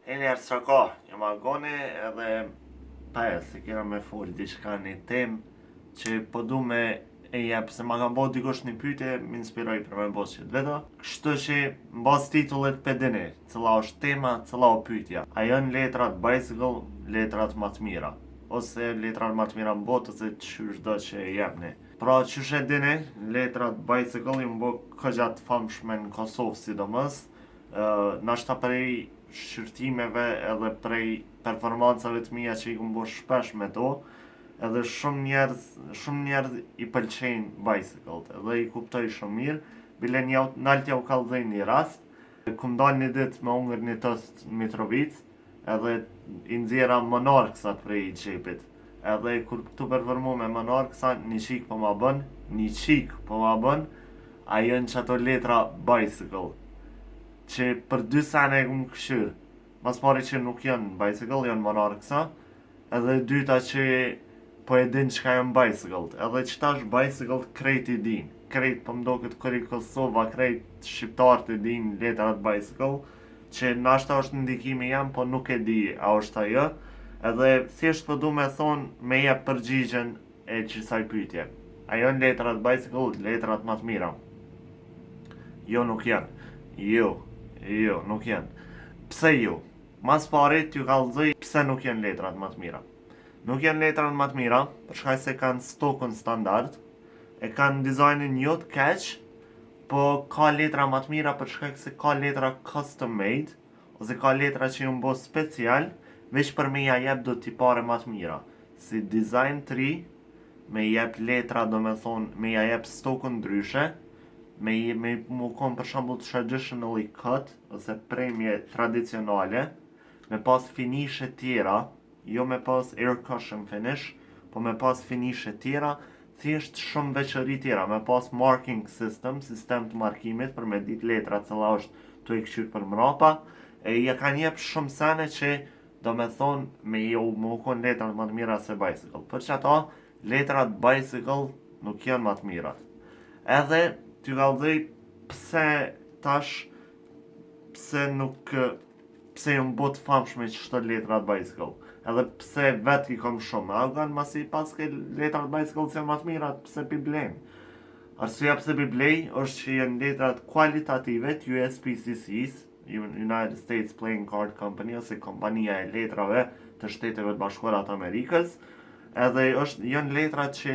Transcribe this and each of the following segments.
E njerë së ka, jam agone edhe pes, se kena me folë diçka një temë që po du me e jep, se ma kam bo dikush një pyetje, më inspiroj për me bo që të vedo. Kështu që në bas titullit për dini, cëla është tema, cëla o pyetja. A janë letrat bicycle, letrat më të mira? Ose letrat më të mira në botë, ose qysh do që e jepni. Pra qysh e dini, letrat bicycle ju më bo këgjat famshme në Kosovë sidomos, nashta prej shqyrtimeve edhe prej performancave të mia që i kom bo shpesh me to, edhe shumë njerëz i pëlqejnë bicyclet edhe i kuptoj shumë mirë, bile nalt ja u kallëzoj një rast, kum dal një ditë me hongër një tost në Mitrovic, edhe i nxjera Monarksat prej xhepit. Edhe kur këtu performu me Monarksa, një qik po ma bën, a jën që ato letra bicycle, që për 2 sene e kom këshyr. Mas pari që nuk janë bicycle, janë Monarksa, edhe dyta që po e din çka janë bicycle. Edhe që tash bicycle krejt i din. Krejt po mdo këtë kërë i Kosova, krejt shqiptarët i din letrat bicycle, që nashta është ndikimi jam, po nuk e di a është ajo. Edhe thjesht po du me thonë me jep përgjigjen e qësaj pyetje. A janë letrat bicycle, letrat më të mira? Jo, nuk janë. Jo, nuk janë. Pse jo? Mas pari t'ju kallëzoj pse nuk janë letrat më të mira. Nuk janë letrat më të mira, për shkak se kanë stokun standard, e kanë dizajnin jo të keq, po ka letra më të mira për shkak se ka letra custom made, ose ka letra që janë bo special, veç për me ja jep do tipare më të mira. Si design 3, me jep letra do me thonë, me ja jep stokun ndryshe, me mu kon për shembull traditionally cut, ose premje tradicionale, me pas finishe tjera, jo me pas air cushion finish, po me pas finishe tjera, thjesht shumë veçori tjera, me pas marking system, sistem të markimit për me dit letra cëla është të i këshyr për mrapa, e ja kanë jep shumë sene që do me thonë me jo më kon letrat më të mira se bicycle. Për që ata, letrat bicycle nuk janë më të mirat. Edhe t'ju kallëzoj pse tash, pse jënë bot famshme që shto letrat bicycle. Edhe pse vet i kom shumë, a kanë masi pas ke letrat bicycle që janë më të mirat, pse pi blejnë. Arsyeja pse pi blej është që janë letrat kualitative të USPCC's, United States Playing Card Company, ose kompania e letrave të Shteteve të Bashkuara të Amerikës, edhe janë letrat që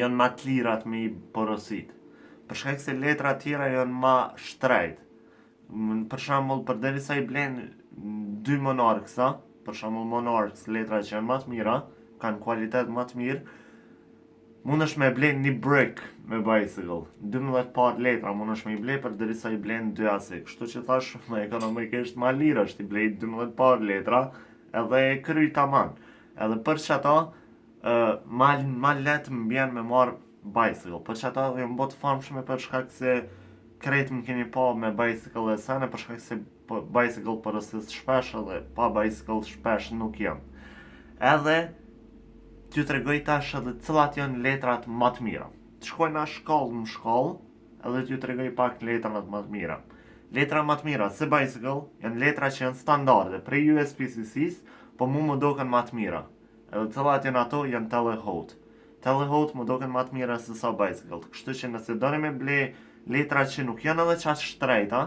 janë ma të lirat me i porosit. Për shkak se letrat tjera janë ma shtrejt. Për shembull, përderisa i blen 2 Monarksa, për shembull Monarks, letra që janë më të mira, kanë kualitet më të mirë, mundesh me blen një brick me bicycle. 12 par letra mundesh me i ble përderisa i blen 2 asik. Kështu që thash, me ekonomikisht ma lirë është i blej 12 par letra, edhe e kry taman. Edhe për që ata, ma letë më bjen me marë bicycle, për që ata jënë botë famshme për shkak se krejt më keni pa me bicycle e sene, për shkak se bicycle përësis shpesh edhe pa bicycle shpesh nuk jam. Edhe t'ju tregoj tash edhe cilat janë letrat më të mira. Të shkojna shkallë në shkallë, edhe t'ju tregoj pak letrat më të mira. Letra më të mira se bicycle janë letra që janë standarde prej USPCC's, po mu më doken më të mira. Edhe cilat janë ato janë Telehote. Telehote më doken më të mira se sa bicycle. Kështu që nëse doni me ble letra që nuk janë edhe qatë shtrejta,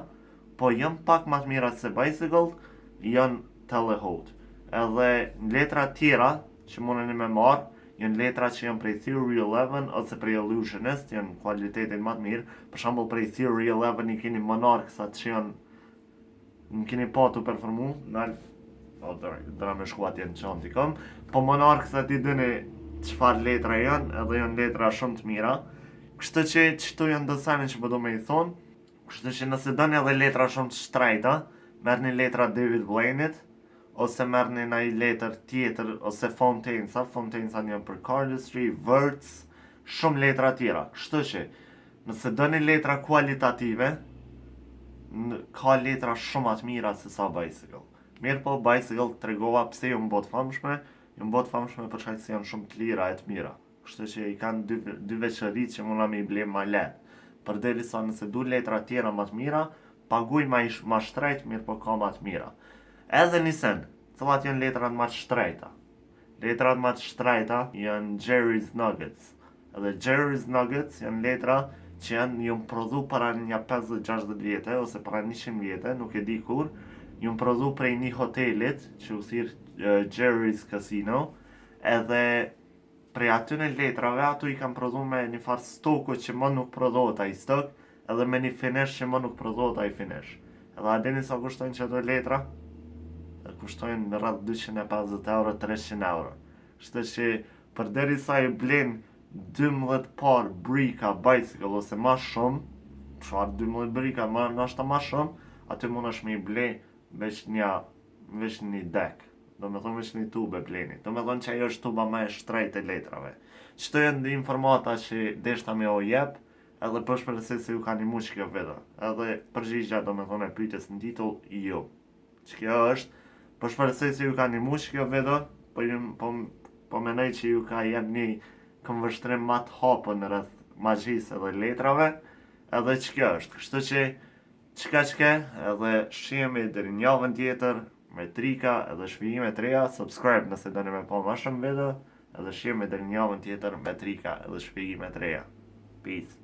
po janë pak më të mira se bicycle, janë Telehote. Edhe letra tjera që mundeni me marë, janë letra që janë prej Theory 11 ose prej Illusionist, janë kualitetin më të mirë. Për shembull prej Theory 11 i keni Monarksat që janë në keni pa të performu, dra me shkuat jenë qanti kom, po Monarksat i dini qëfar letra janë, edhe janë letra shumë të mira. Kështu që qëtu janë dësani që përdo me i thonë, kështu që nëse dëni edhe letra shumë të shtrejta, merë një letra David Blaine-it, ose merë një letër tjetër, ose Fontaine's janë për cardistry, Wurtz, shumë letra tjera. Kështu që, nëse dëni letra kualitative, ka letra shumë atë mira se sa bicycle. Mirë po, bicycle të tregova pse ju më botë famshme për shkak se janë shumë të lira e të mira. Kështu që i kanë dy veçëri që muna me i ble ma letë. Përderisa nëse du letra tjera më të mira, paguj ma shtrejt, mirë po ka ma të mira. Edhe një sen, cilat janë letrat më të shtrejta. Letrat më të shtrejta janë Jerry's Nuggets. Edhe Jerry's Nuggets janë letra që janë prodhu para një 50-60 vjetë ose para 100 vjetë, nuk e di kur. Janë prodhu prej një hotelit që u thirë Jerry's Casino, edhe prej atyne letrave ato i kam prodhu me një farë stoku që më nuk prodhohet ai stok, edhe me një finish që më nuk prodhohet ai finish. Edhe a dini sa kushtojnë që ato letra? Kushtojnë në rreth 250 euro, 300 euro. Kështu që përderisa i blen 12 par brika bicycle ose ma shumë, çfarë 12 brika, ndoshta ma shumë, aty mundesh me i ble veç një dek. Do me thonë veç një tube bleni. Do me thonë që ajo është tuba më e shtrejt e letrave. Qëto janë dhe informata që deshta me o jep, edhe për shpresoj se ju ka animu që kjo video. Edhe përgjigja do me thonë e pyetjes në titull jo. Që kjo është, për shpresoj se ju ka animu që kjo video, po menoj që ju ka jep një këmbvështrim ma të hapën rreth magjisë edhe letrave, edhe që kjo është. Kështu që çka, edhe shihemi deri në javën tjetër me trika edhe shpjegime të reja. Subscribe nëse doni me pa më shumë video, edhe shihemi deri në javën tjetër me trika edhe shpjegime të reja. Peace.